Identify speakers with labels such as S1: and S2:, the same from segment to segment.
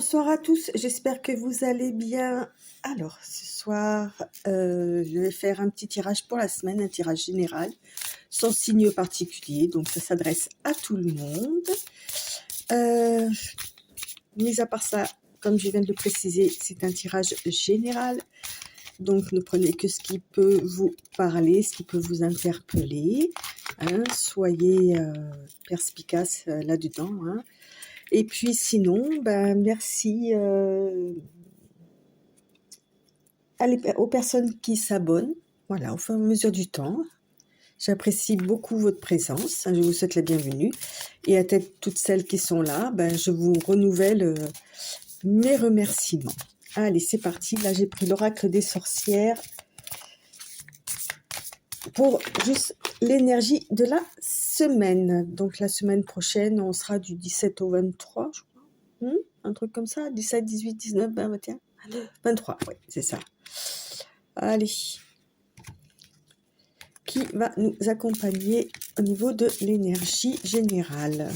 S1: Bonsoir à tous, j'espère que vous allez bien. Alors, ce soir, je vais faire un petit tirage pour la semaine, un tirage général, sans signe particulier, donc ça s'adresse à tout le monde. Mis à part ça, comme je viens de le préciser, c'est un tirage général, donc ne prenez que ce qui peut vous parler, ce qui peut vous interpeller, hein, soyez perspicace là-dedans, hein. Et puis sinon, merci aux personnes qui s'abonnent, voilà, au fur et à mesure du temps. J'apprécie beaucoup votre présence, je vous souhaite la bienvenue. Et à toutes celles qui sont là, je vous renouvelle mes remerciements. Allez, c'est parti. Là, j'ai pris l'oracle des sorcières pour juste l'énergie de la semaine. Donc la semaine prochaine, on sera du 17 au 23, je crois. Un truc comme ça, 17, 18, 19, 20, 21, 23, oui, c'est ça. Allez. Qui va nous accompagner au niveau de l'énergie générale.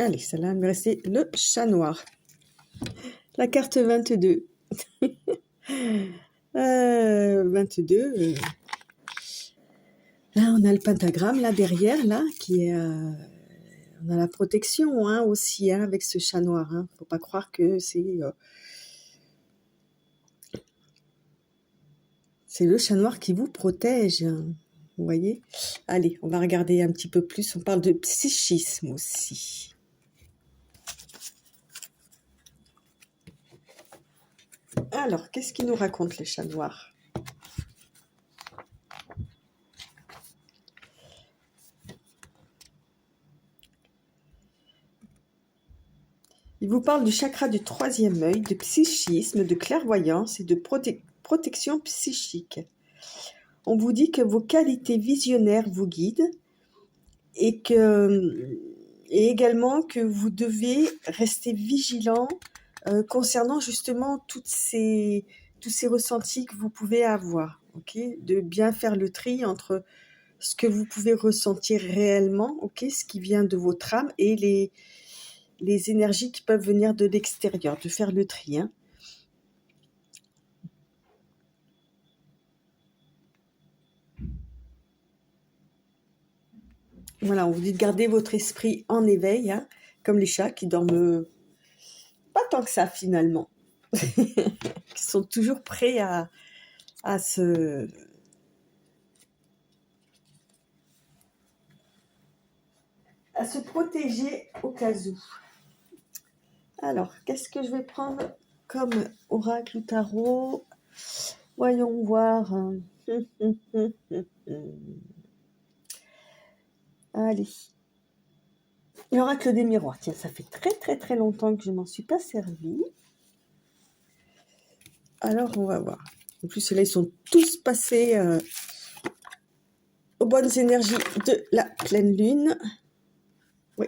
S1: Allez, celle-là, il me restait le chat noir. La carte 22. 22. Là, on a le pentagramme, là, derrière, là, qui est... on a la protection, hein, aussi, hein, avec ce chat noir. Hein. Faut pas croire que c'est... c'est le chat noir qui vous protège. Vous voyez? Allez, on va regarder un petit peu plus. On parle de psychisme aussi. Alors, qu'est-ce qu'il nous raconte, les chats noirs? Il vous parle du chakra du troisième œil, de psychisme, de clairvoyance et de protection psychique. On vous dit que vos qualités visionnaires vous guident et également que vous devez rester vigilant concernant justement tous ces ressentis que vous pouvez avoir. Okay, de bien faire le tri entre ce que vous pouvez ressentir réellement, okay, ce qui vient de votre âme, et les énergies qui peuvent venir de l'extérieur, de faire le tri. Hein. Voilà, on vous dit de garder votre esprit en éveil, hein, comme les chats qui dorment pas tant que ça finalement, qui sont toujours prêts à se protéger au cas où. Alors, qu'est-ce que je vais prendre comme oracle ou tarot? Voyons voir. Allez. L'oracle des miroirs. Tiens, ça fait très très très longtemps que je m'en suis pas servi. Alors, on va voir. En plus, là, ils sont tous passés aux bonnes énergies de la pleine lune. Oui.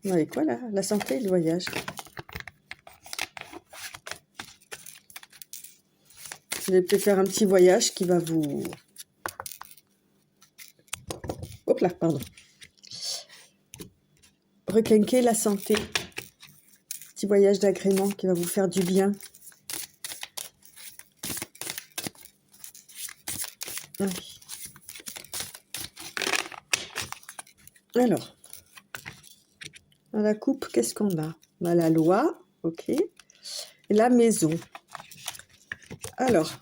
S1: Vous voyez quoi, là? La santé et le voyage. Vous allez peut-être faire un petit voyage qui va vous... Hop là, pardon. Requinquer la santé. Petit voyage d'agrément qui va vous faire du bien. Oui. Alors, dans la coupe, qu'est-ce qu'on a? On a la loi, ok. Et la maison. Alors,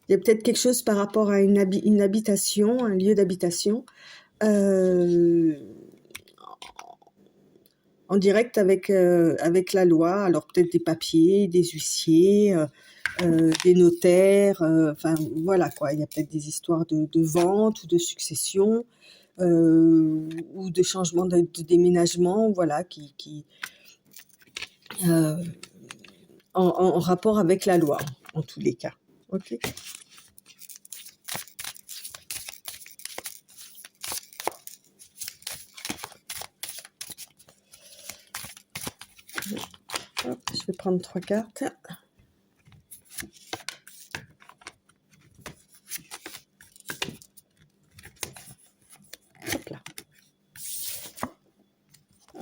S1: il y a peut-être quelque chose par rapport à une habitation, un lieu d'habitation, en direct avec la loi. Alors peut-être des papiers, des huissiers, des notaires, enfin voilà quoi. Il y a peut-être des histoires de vente ou de succession, ou de changement de déménagement, voilà, qui en rapport avec la loi, en tous les cas. Ok. Hop, je vais prendre 3 cartes.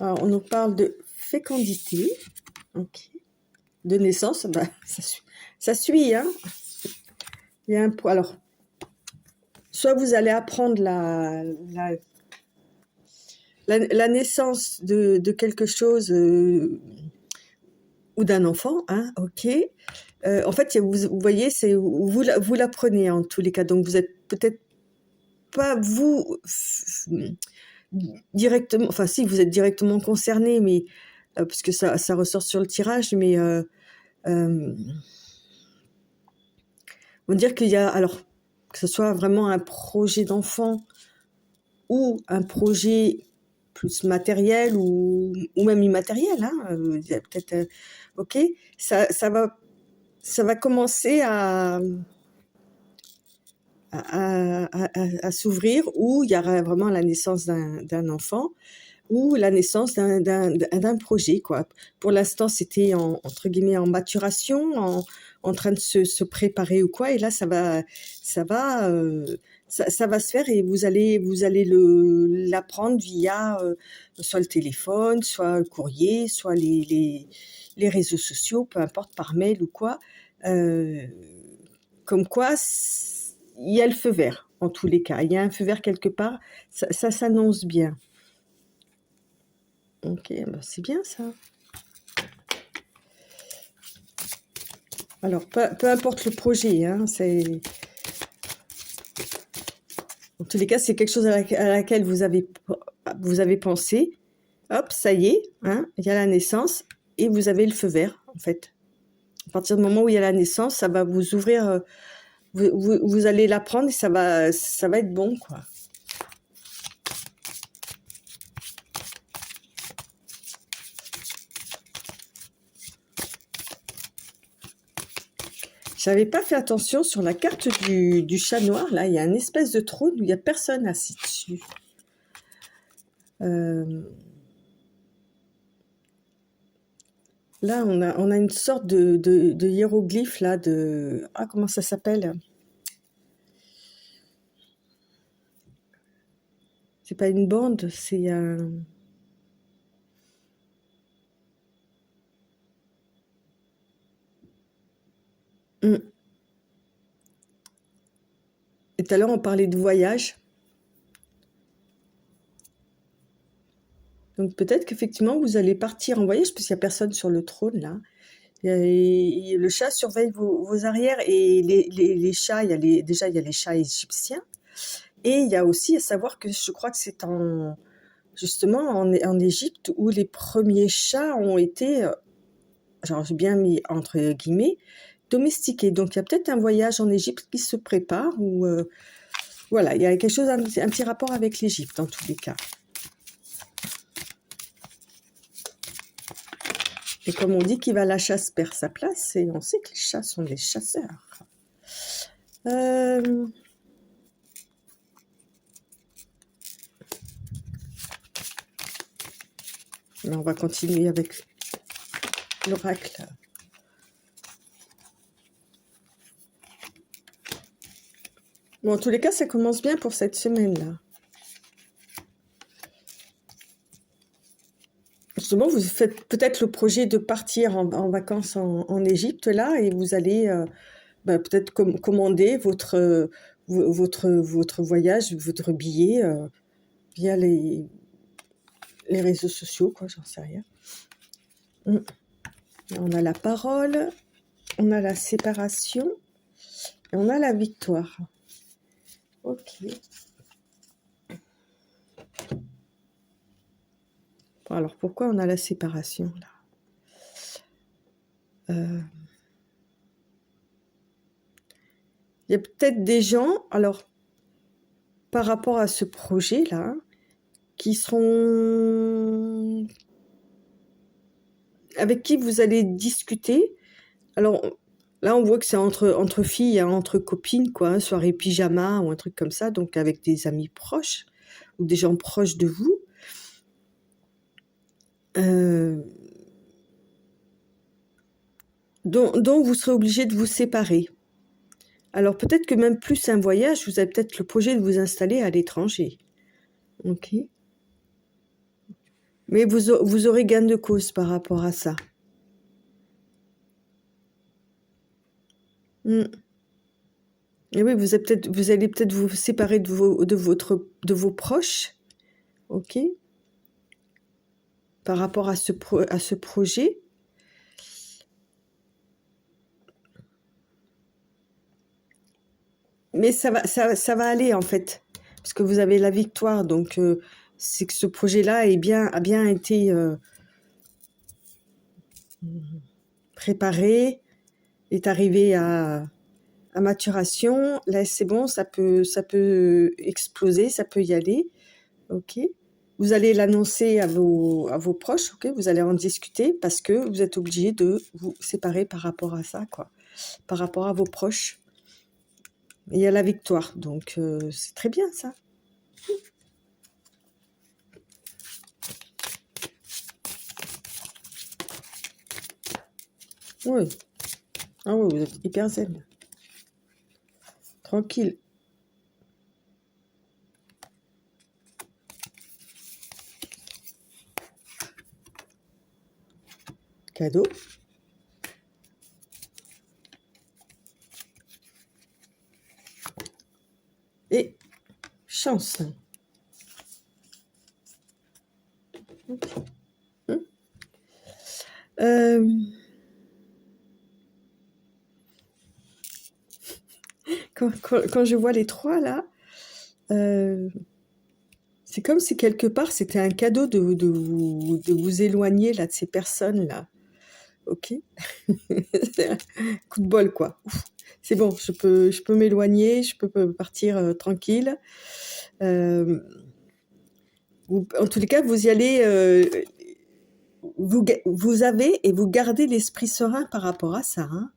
S1: Alors, on nous parle de fécondité, ok. De naissance, bah, ça suit, hein. Il y a alors, soit vous allez apprendre la naissance de quelque chose ou d'un enfant, hein, ok. En fait, vous voyez, vous l'apprenez en tous les cas. Donc, vous êtes peut-être pas vous directement, enfin si, vous êtes directement concerné, mais parce que ça ressort sur le tirage, mais on va dire qu'il y a, alors, que ce soit vraiment un projet d'enfant ou un projet plus matériel ou même immatériel, hein, il y a peut-être, ok, ça va commencer à s'ouvrir, où il y aura vraiment la naissance d'un enfant ou la naissance d'un projet, quoi. Pour l'instant, c'était entre guillemets en maturation, en train de se préparer ou quoi, et là, ça va se faire, et vous allez l'apprendre via soit le téléphone, soit le courrier, soit les réseaux sociaux, peu importe, par mail ou quoi. Comme quoi, il y a le feu vert, en tous les cas. Il y a un feu vert quelque part, ça s'annonce bien. Ok, bah c'est bien ça. Alors, peu importe le projet, hein, en tous les cas, c'est quelque chose à laquelle vous avez pensé. Hop, ça y est, hein, il y a la naissance et vous avez le feu vert, en fait. À partir du moment où il y a la naissance, ça va vous ouvrir, vous allez l'apprendre et ça va être bon, quoi. J'avais pas fait attention sur la carte du chat noir, là, il y a une espèce de trône où il y a personne assis dessus. Là, on a une sorte de hiéroglyphe, là, comment ça s'appelle? C'est pas une bande, c'est un... Et tout à l'heure, on parlait de voyage. Donc peut-être qu'effectivement, vous allez partir en voyage, parce qu'il n'y a personne sur le trône, là. Et le chat surveille vos arrières, et les chats, déjà, il y a les chats égyptiens. Et il y a aussi à savoir que je crois que c'est justement en Égypte où les premiers chats ont été, genre j'ai bien mis entre guillemets, domestiqués. Donc il y a peut-être un voyage en Égypte qui se prépare, ou voilà, il y a quelque chose, un petit rapport avec l'Égypte en tous les cas. Et comme on dit, qui va à la chasse perd sa place, et on sait que les chats sont des chasseurs. Là, on va continuer avec l'oracle. Bon, en tous les cas, ça commence bien pour cette semaine-là. Justement, vous faites peut-être le projet de partir en vacances en Égypte, là, et vous allez peut-être commander votre voyage, votre billet via les réseaux sociaux, quoi, j'en sais rien. On a la parole, on a la séparation, et on a la victoire. Ok. Bon, alors, pourquoi on a la séparation, là? Il y a peut-être des gens, alors, par rapport à ce projet-là, qui seront... avec qui vous allez discuter. Alors, là, on voit que c'est entre filles, hein, entre copines, quoi, hein, soirée pyjama ou un truc comme ça, donc avec des amis proches ou des gens proches de vous. Dont vous serez obligé de vous séparer. Alors, peut-être que même plus un voyage, vous avez peut-être le projet de vous installer à l'étranger. Ok. Mais vous aurez gain de cause par rapport à ça. Mm. Et oui, vous allez peut-être vous séparer de vos proches, ok, par rapport à à ce projet. Mais ça va aller en fait, parce que vous avez la victoire. Donc, c'est que ce projet-là a bien été préparé, est arrivé à maturation. Là, c'est bon, ça peut exploser, ça peut y aller. Ok. Vous allez l'annoncer à vos proches, ok. Vous allez en discuter parce que vous êtes obligé de vous séparer par rapport à ça, quoi. Par rapport à vos proches. Et il y a la victoire, donc c'est très bien ça. Oui. Ah oui, vous êtes hyper zen. Tranquille. Cadeau. Et chance. Ok. Euh, quand je vois les trois là, euh, c'est comme si quelque part c'était un cadeau de vous éloigner là de ces personnes là. Ok. C'est un coup de bol quoi. Ouf. C'est bon, je peux m'éloigner, je peux partir tranquille. Euh, en tous les cas, vous y allez, vous avez et vous gardez l'esprit serein par rapport à ça. Hein.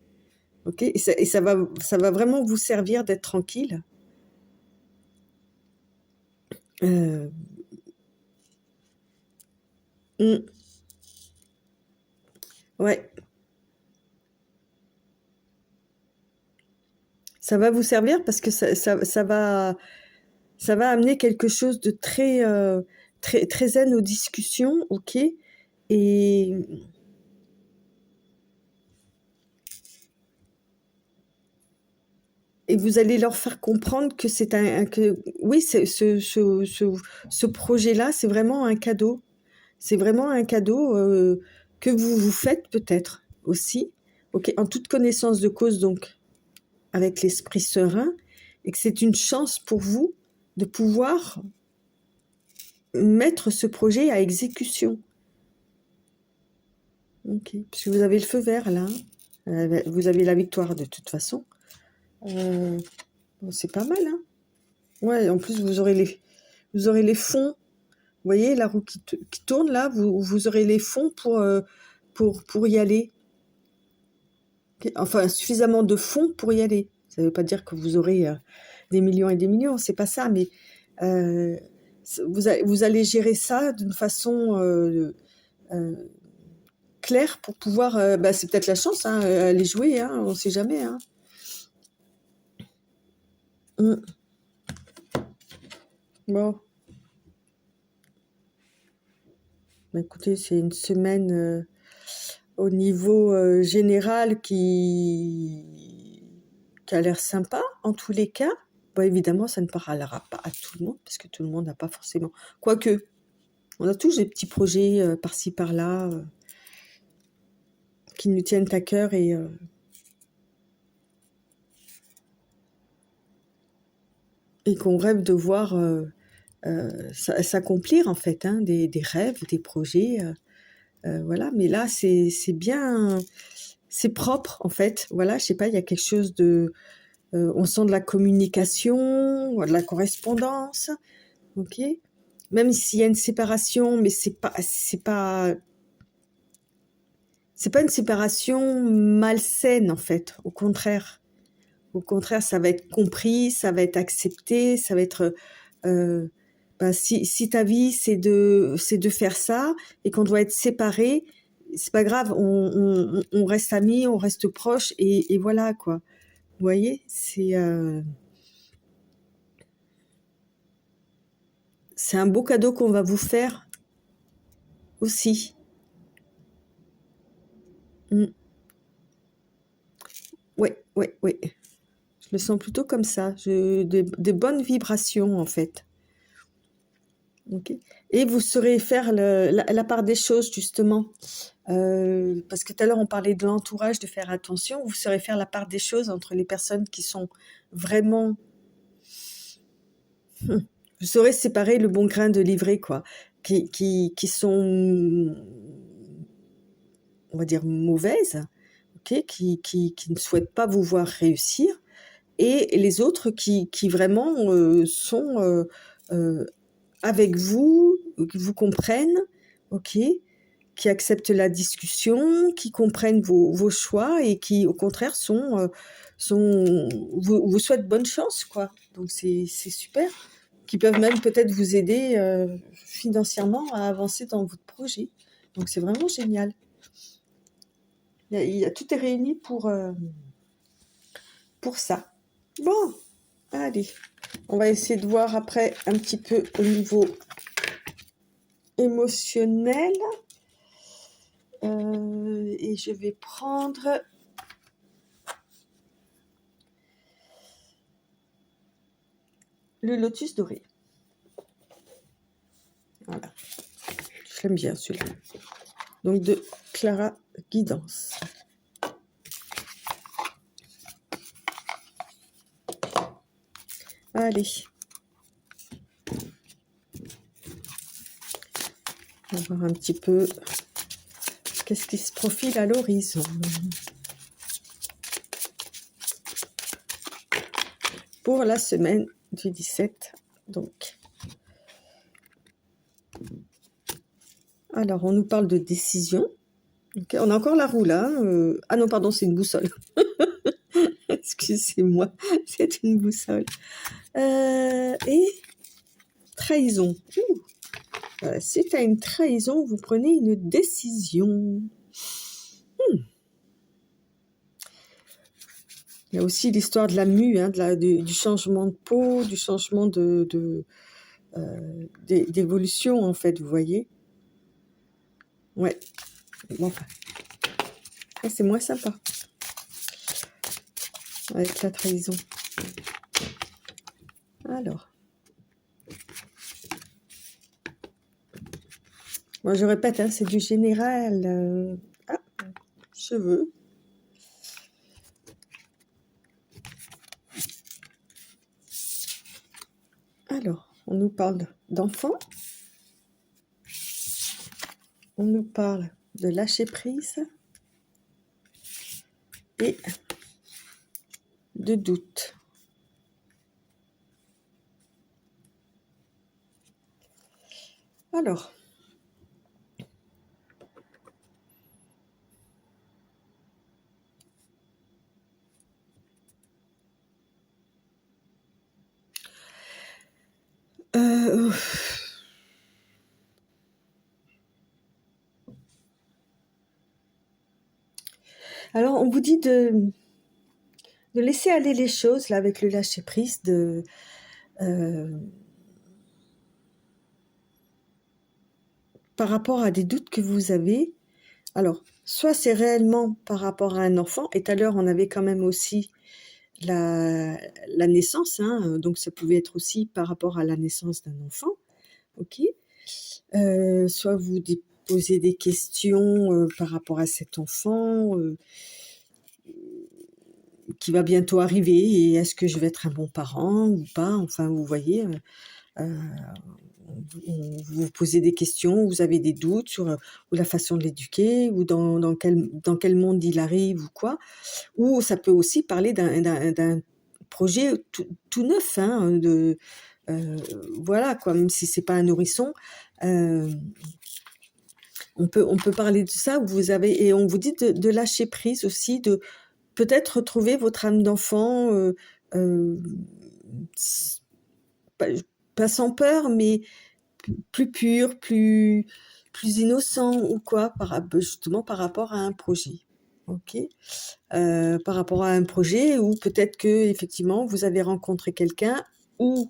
S1: Ok. Et ça va vraiment vous servir d'être tranquille. Euh, mm, ouais, ça va vous servir parce que ça va amener quelque chose de très zen aux discussions, ok? Et, et vous allez leur faire comprendre que oui, ce projet-là, c'est vraiment un cadeau. C'est vraiment un cadeau que vous vous faites peut-être aussi, ok? En toute connaissance de cause, donc, avec l'esprit serein, et que c'est une chance pour vous de pouvoir mettre ce projet à exécution. Ok, parce que vous avez le feu vert là, vous avez la victoire de toute façon. Bon, c'est pas mal, hein. Ouais, en plus vous aurez les fonds. Vous voyez la roue qui tourne là, vous aurez les fonds pour y aller. Enfin, suffisamment de fonds pour y aller. Ça ne veut pas dire que vous aurez des millions et des millions, c'est pas ça, mais euh, vous allez gérer ça d'une façon euh, claire pour pouvoir. Bah, c'est peut-être la chance, hein, aller jouer, hein, on ne sait jamais. Hein. Mm. Bon, bah, écoutez, c'est une semaine au niveau général qui a l'air sympa en tous les cas. Bon, évidemment, ça ne parlera pas à tout le monde parce que tout le monde n'a pas forcément. Quoique, on a tous des petits projets par-ci par-là qui nous tiennent à cœur et qu'on rêve de voir s'accomplir en fait, hein, des rêves, des projets. Voilà, mais là, c'est bien, c'est propre en fait. Voilà, je sais pas, il y a quelque chose de. On sent de la communication, de la correspondance, ok. Même s'il y a une séparation, mais c'est pas une séparation malsaine en fait. Au contraire, ça va être compris, ça va être accepté, ça va être ben, si ta vie c'est de faire ça et qu'on doit être séparés, c'est pas grave, on reste amis, on reste proches et voilà quoi. Vous voyez, c'est un beau cadeau qu'on va vous faire. aussi. Mm. Ouais, ouais, ouais. Je le sens plutôt comme ça. Des bonnes vibrations, en fait. Ok. Et vous saurez faire la part des choses, justement. Parce que tout à l'heure, on parlait de l'entourage, de faire attention. Vous saurez faire la part des choses entre les personnes qui sont vraiment... Vous saurez séparer le bon grain de l'ivraie, quoi. Qui sont, on va dire, mauvaises, ok, qui ne souhaitent pas vous voir réussir, et les autres qui vraiment sont avec vous, qui vous comprennent, ok, qui acceptent la discussion, qui comprennent vos choix et qui, au contraire, vous souhaitent bonne chance, quoi. Donc c'est super. Qui peuvent même peut-être vous aider financièrement à avancer dans votre projet. Donc c'est vraiment génial. Tout est réuni pour ça. Bon, allez. On va essayer de voir après un petit peu au niveau émotionnel. Et je vais prendre le lotus doré. Voilà. Je l'aime bien celui-là. Donc de Clara Guidance. Allez. On va voir un petit peu qu'est-ce qui se profile à l'horizon. Pour la semaine du 17, donc. Alors, on nous parle de décision. Okay, on a encore la roue là. Ah non, pardon, c'est une boussole. Excusez-moi, c'est une boussole. Et trahison. Si tu as une trahison, vous prenez une décision. Il y a aussi l'histoire de la mue, hein, du changement de peau, du changement d'évolution, en fait, vous voyez. Ouais. Bon, enfin. C'est moins sympa. Avec la trahison. Alors. Moi, je répète, hein, c'est du général. Cheveux. Alors, on nous parle d'enfants. On nous parle de lâcher prise. Et de doute. Alors. Alors, on vous dit de laisser aller les choses, là, avec le lâcher-prise, par rapport à des doutes que vous avez. Alors, soit c'est réellement par rapport à un enfant, et tout à l'heure, on avait quand même aussi la naissance, hein, donc ça pouvait être aussi par rapport à la naissance d'un enfant, ok. Soit vous posez des questions par rapport à cet enfant qui va bientôt arriver, et est-ce que je vais être un bon parent ou pas, enfin vous voyez, vous posez des questions, vous avez des doutes sur la façon de l'éduquer, ou dans quel monde il arrive ou quoi, ou ça peut aussi parler d'un projet tout neuf, hein, voilà quoi, même si c'est pas un nourrisson, on peut parler de ça, où vous avez, et on vous dit de lâcher prise aussi, de peut-être retrouver votre âme d'enfant, pas sans peur, mais plus pur, plus innocent ou quoi, justement par rapport à un projet. Ok, par rapport à un projet, ou peut-être que effectivement vous avez rencontré quelqu'un, ou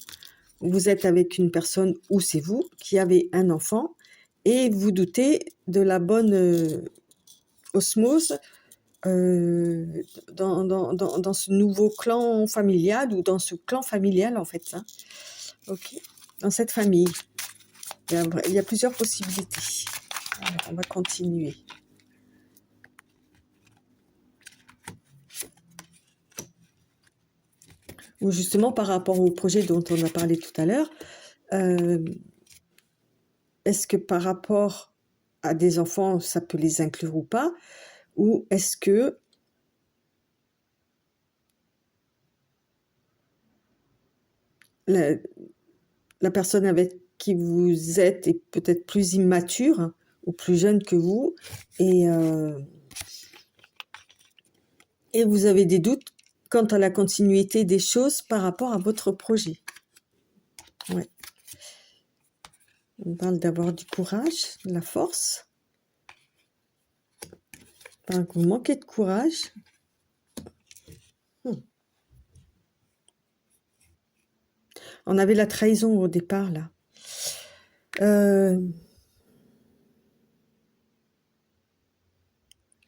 S1: vous êtes avec une personne, ou c'est vous qui avez un enfant, et vous doutez de la bonne osmose dans ce nouveau clan familial ou dans ce clan familial en fait, hein, ok, dans cette famille. Il y a plusieurs possibilités. Alors, on va continuer. Ou justement par rapport au projet dont on a parlé tout à l'heure, est-ce que par rapport à des enfants, ça peut les inclure ou pas? Ou est-ce que la personne avec qui vous êtes est peut-être plus immature ou plus jeune que vous et vous avez des doutes quant à la continuité des choses par rapport à votre projet? Ouais. On parle d'avoir du courage, de la force. Donc, vous manquez de courage. On avait la trahison au départ, là.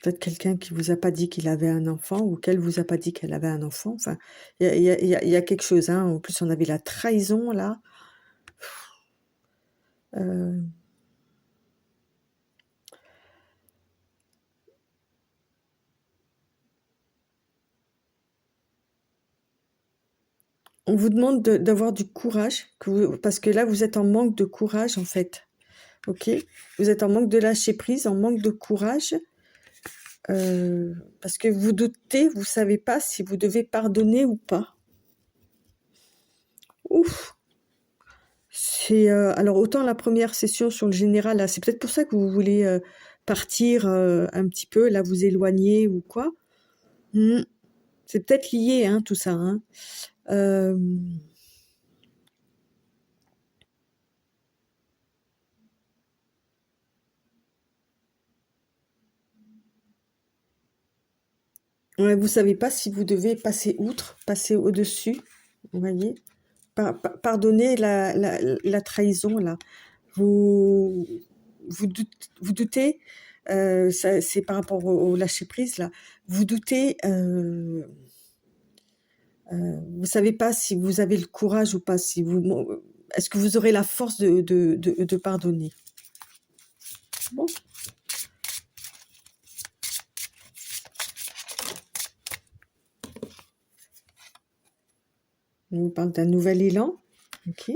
S1: Peut-être quelqu'un qui vous a pas dit qu'il avait un enfant ou qu'elle vous a pas dit qu'elle avait un enfant. Enfin, il y a quelque chose, hein. En plus, on avait la trahison, là. On vous demande d'avoir du courage, parce que là, vous êtes en manque de courage, en fait. Ok? Vous êtes en manque de lâcher prise, en manque de courage, parce que vous doutez, vous savez pas si vous devez pardonner ou pas. Ouf! Alors autant la première session sur le général, là, c'est peut-être pour ça que vous voulez partir un petit peu, là, vous éloigner ou quoi. C'est peut-être lié, hein, tout ça, hein. Ouais, vous savez pas si vous devez passer outre, passer au-dessus, vous voyez? Pardonner la trahison, là. Vous, vous doutez, c'est par rapport au lâcher prise, là. Vous doutez, vous savez pas si vous avez le courage ou pas, est-ce que vous aurez la force de pardonner? Bon. On vous parle d'un nouvel élan. Ok.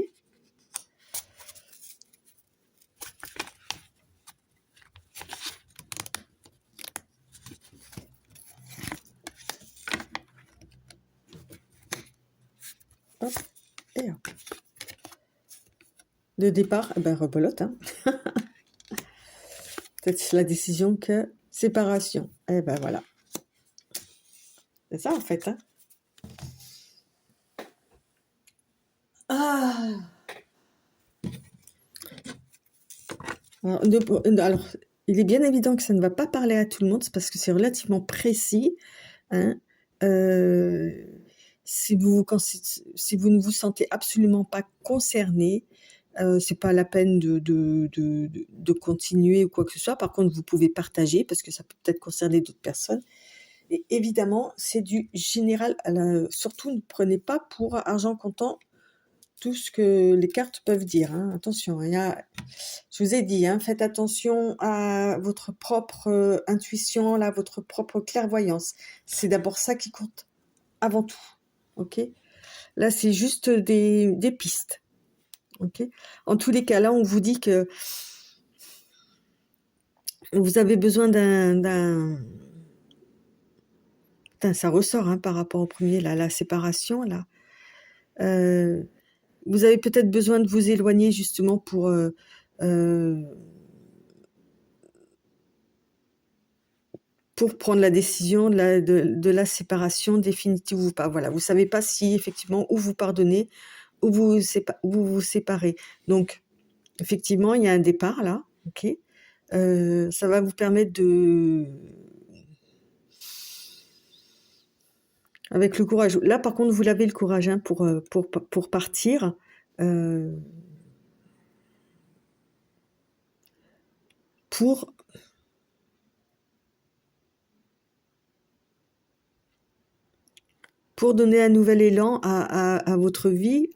S1: Hop, et hop. De départ, eh ben rebelote, hein. Peut-être la décision que séparation. Eh ben voilà. C'est ça en fait, hein. Ah. Alors, il est bien évident que ça ne va pas parler à tout le monde, c'est parce que c'est relativement précis, hein. Si vous ne vous sentez absolument pas concerné, c'est pas la peine de continuer ou quoi que ce soit. Par contre, vous pouvez partager parce que ça peut peut-être concerner d'autres personnes. Et évidemment, c'est du général. Surtout, ne prenez pas pour argent comptant tout ce que les cartes peuvent dire, hein. Attention, je vous ai dit, hein, faites attention à votre propre intuition, là, votre propre clairvoyance. C'est d'abord ça qui compte, avant tout. Ok? Là, c'est juste des pistes. Ok? En tous les cas, là, on vous dit que vous avez besoin ça ressort, hein, par rapport au premier, là, la séparation, là. Vous avez peut-être besoin de vous éloigner justement pour prendre la décision de la séparation définitive ou pas. Voilà, vous savez pas si effectivement où vous pardonnez ou vous vous séparez. Donc effectivement, il y a un départ là, ok. Ça va vous permettre avec le courage. Là, par contre, vous l'avez le courage, hein, pour partir. pour donner un nouvel élan à votre vie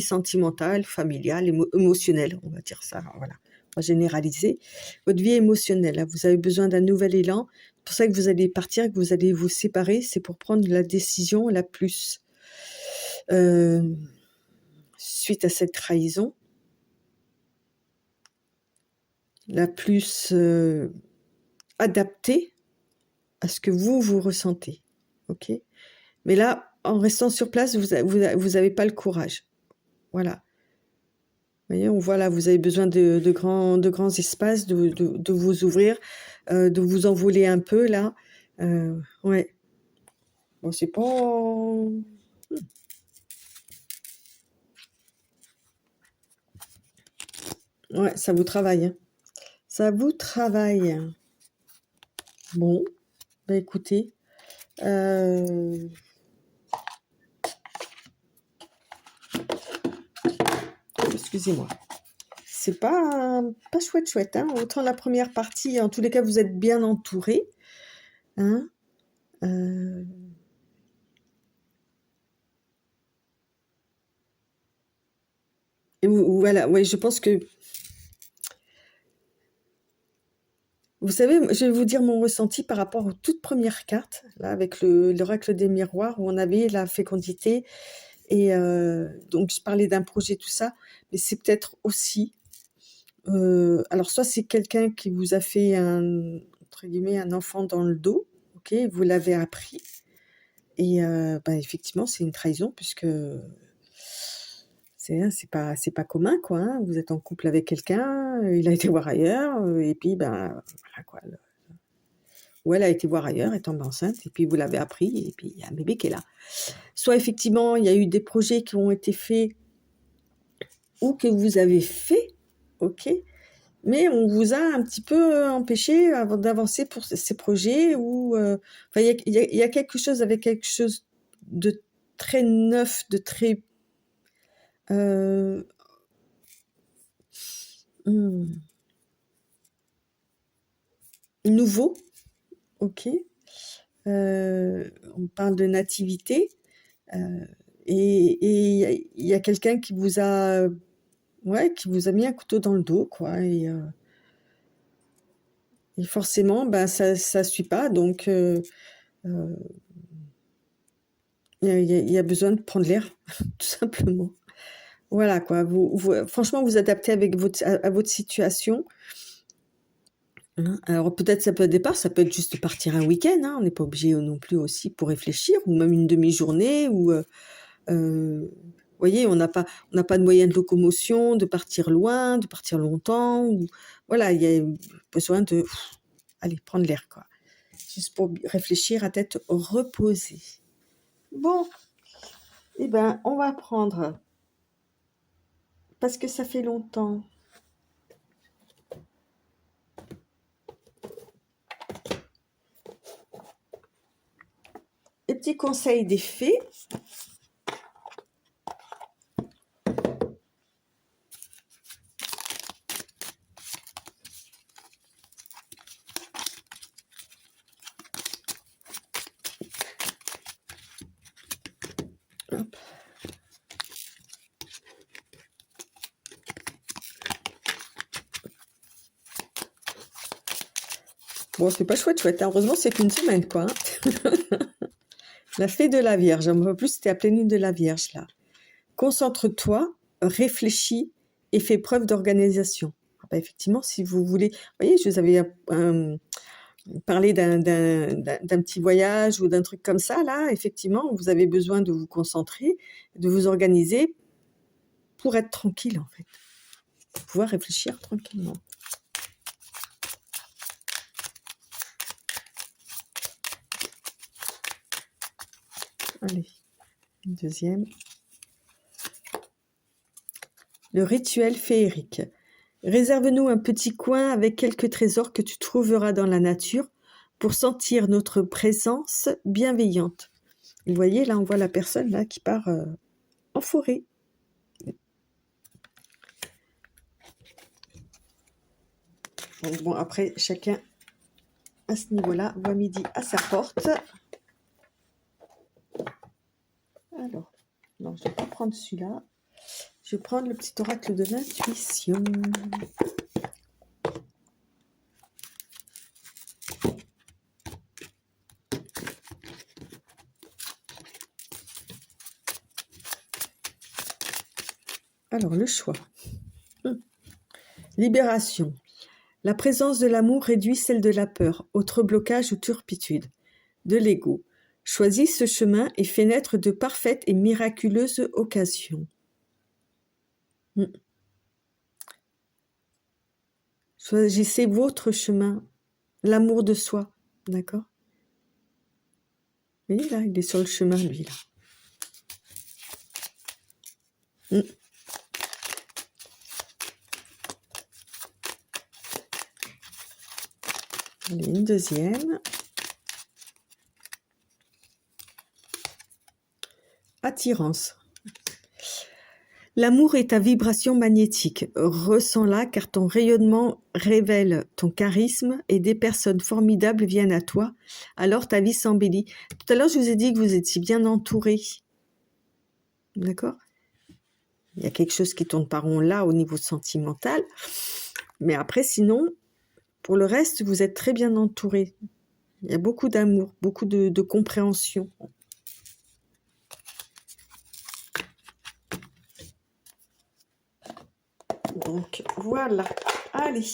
S1: sentimentale, familiale, émotionnelle, on va dire ça, voilà, on va généraliser. Votre vie émotionnelle, là, vous avez besoin d'un nouvel élan. C'est pour ça que vous allez partir, que vous allez vous séparer, c'est pour prendre la décision la plus, suite à cette trahison, la plus adaptée à ce que vous ressentez, ok? Mais là, en restant sur place, vous avez pas le courage. Voilà. Vous voyez, on voit là, vous avez besoin de grands espaces, de vous ouvrir, de vous envoler un peu là. Ouais. Bon, c'est pas... Ouais, ça vous travaille, hein. Ça vous travaille. Bon, bah écoutez, excusez-moi. C'est pas chouette, hein. Autant la première partie, en tous les cas, vous êtes bien entouré, hein. Et voilà, ouais, je pense que... Vous savez, je vais vous dire mon ressenti par rapport aux toutes premières cartes, là, avec l'oracle des miroirs, où on avait la fécondité, et donc je parlais d'un projet, tout ça, mais c'est peut-être aussi... alors, soit c'est quelqu'un qui vous a fait entre guillemets, un enfant dans le dos, ok, vous l'avez appris, et bah, effectivement, c'est une trahison, puisque c'est pas commun, quoi, hein. Vous êtes en couple avec quelqu'un, il a été voir ailleurs, et puis ben voilà, quoi, ou elle a été voir ailleurs, est tombée enceinte, et puis vous l'avez appris, et puis il y a un bébé qui est là. Soit effectivement, il y a eu des projets qui ont été faits, ou que vous avez fait, ok, mais on vous a un petit peu empêché d'avancer pour ces projets, ou enfin, il y a quelque chose, avec quelque chose de très neuf, de très nouveau, ok. On parle de nativité, et il y a quelqu'un qui vous a, ouais, qui vous a mis un couteau dans le dos, quoi, et forcément, ben ça suit pas, donc il y a besoin de prendre l'air, tout simplement. Voilà, quoi. Franchement, vous adaptez avec à votre situation. Hein. Alors peut-être ça peut au départ, ça peut être juste partir un week-end, hein. On n'est pas obligé non plus aussi pour réfléchir, ou même une demi-journée, ou vous voyez, on n'a pas de moyen de locomotion, de partir loin, de partir longtemps, ou voilà, il y a besoin de aller prendre l'air, quoi. Juste pour réfléchir à tête reposée. Bon, eh ben, on va prendre, parce que ça fait longtemps. Les petits conseils des fées. Hop. Bon, c'est pas chouette, hein. Heureusement, c'est qu'une semaine, quoi, hein. La fée de la Vierge. En plus, c'était la pleine lune de la Vierge, là. Concentre-toi, réfléchis et fais preuve d'organisation. Ah bah, effectivement, si vous voulez... Vous voyez, je vous avais parlé d'un petit voyage ou d'un truc comme ça, là. Effectivement, vous avez besoin de vous concentrer, de vous organiser pour être tranquille, en fait. Pour pouvoir réfléchir tranquillement. Allez, une deuxième. Le rituel féerique. Réserve-nous un petit coin avec quelques trésors que tu trouveras dans la nature pour sentir notre présence bienveillante. Vous voyez, là, on voit la personne là qui part en forêt. Donc bon, après, chacun à ce niveau-là voit midi à sa porte. Alors, non, je ne vais pas prendre celui-là. Je vais prendre le petit oracle de l'intuition. Alors, le choix. Libération. La présence de l'amour réduit celle de la peur, autre blocage ou turpitude. De l'ego. Choisis ce chemin et fais naître de parfaites et miraculeuses occasions. Choisissez votre chemin, l'amour de soi, d'accord? Vous voyez là, il est sur le chemin, lui, là. Allez, une deuxième. Attirance. L'amour est ta vibration magnétique. Ressens-la car ton rayonnement révèle ton charisme et des personnes formidables viennent à toi. Alors ta vie s'embellit. Tout à l'heure, je vous ai dit que vous étiez bien entouré. D'accord? Il y a quelque chose qui tourne par rond là au niveau sentimental. Mais après, sinon, pour le reste, vous êtes très bien entouré. Il y a beaucoup d'amour, beaucoup de compréhension. Donc, voilà. Allez.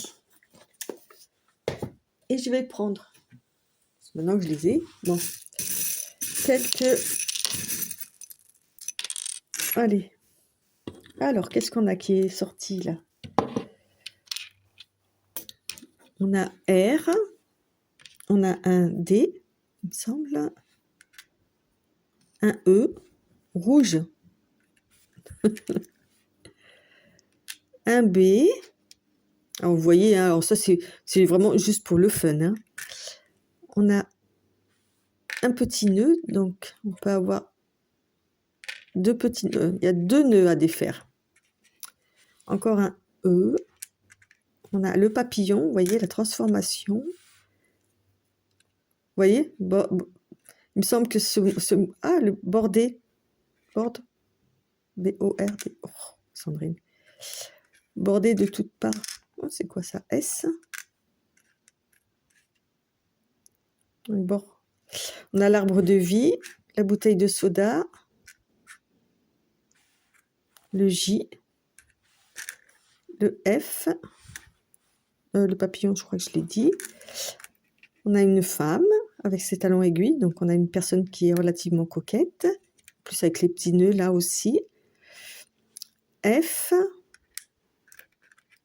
S1: Et je vais prendre, maintenant que je les ai, bon, quelques... Allez. Alors, qu'est-ce qu'on a qui est sorti, là? On a R. On a un D, il me semble. Un E, rouge. Un B. Alors, vous voyez, hein, alors ça, c'est vraiment juste pour le fun. Hein. On a un petit nœud, donc on peut avoir deux petits nœuds. Il y a deux nœuds à défaire. Encore un E. On a le papillon, vous voyez, la transformation. Vous voyez, il me semble que le bordé, borde, B-O-R-D, oh, Sandrine, bordé de toutes parts. Oh, c'est quoi ça? S. Bon. On a l'arbre de vie, la bouteille de soda, le J, le F, le papillon, je crois que je l'ai dit. On a une femme avec ses talons aiguilles, donc on a une personne qui est relativement coquette, plus avec les petits nœuds là aussi. F,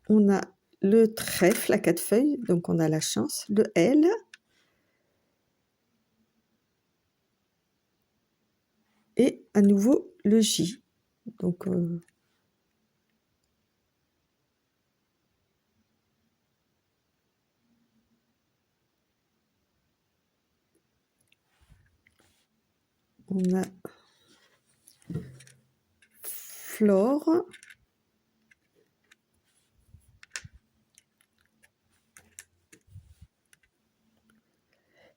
S1: on a le trèfle à 4 feuilles, donc on a la chance. Le L, et à nouveau le J. Donc on a Flore,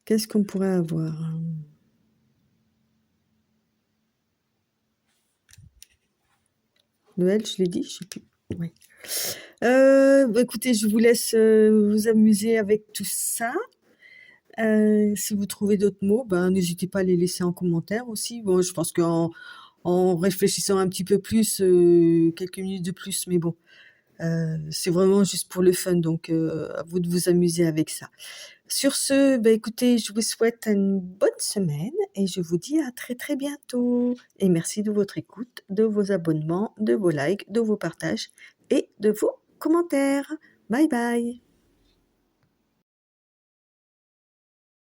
S1: qu'est-ce qu'on pourrait avoir? Le L, je l'ai dit, je sais plus. Oui. Écoutez, je vous laisse vous amuser avec tout ça. Si vous trouvez d'autres mots, n'hésitez pas à les laisser en commentaire aussi. Bon, je pense qu'en réfléchissant un petit peu plus, quelques minutes de plus, mais bon, c'est vraiment juste pour le fun, donc à vous de vous amuser avec ça. Sur ce, écoutez, je vous souhaite une bonne semaine et je vous dis à très très bientôt. Et merci de votre écoute, de vos abonnements, de vos likes, de vos partages et de vos commentaires. Bye bye.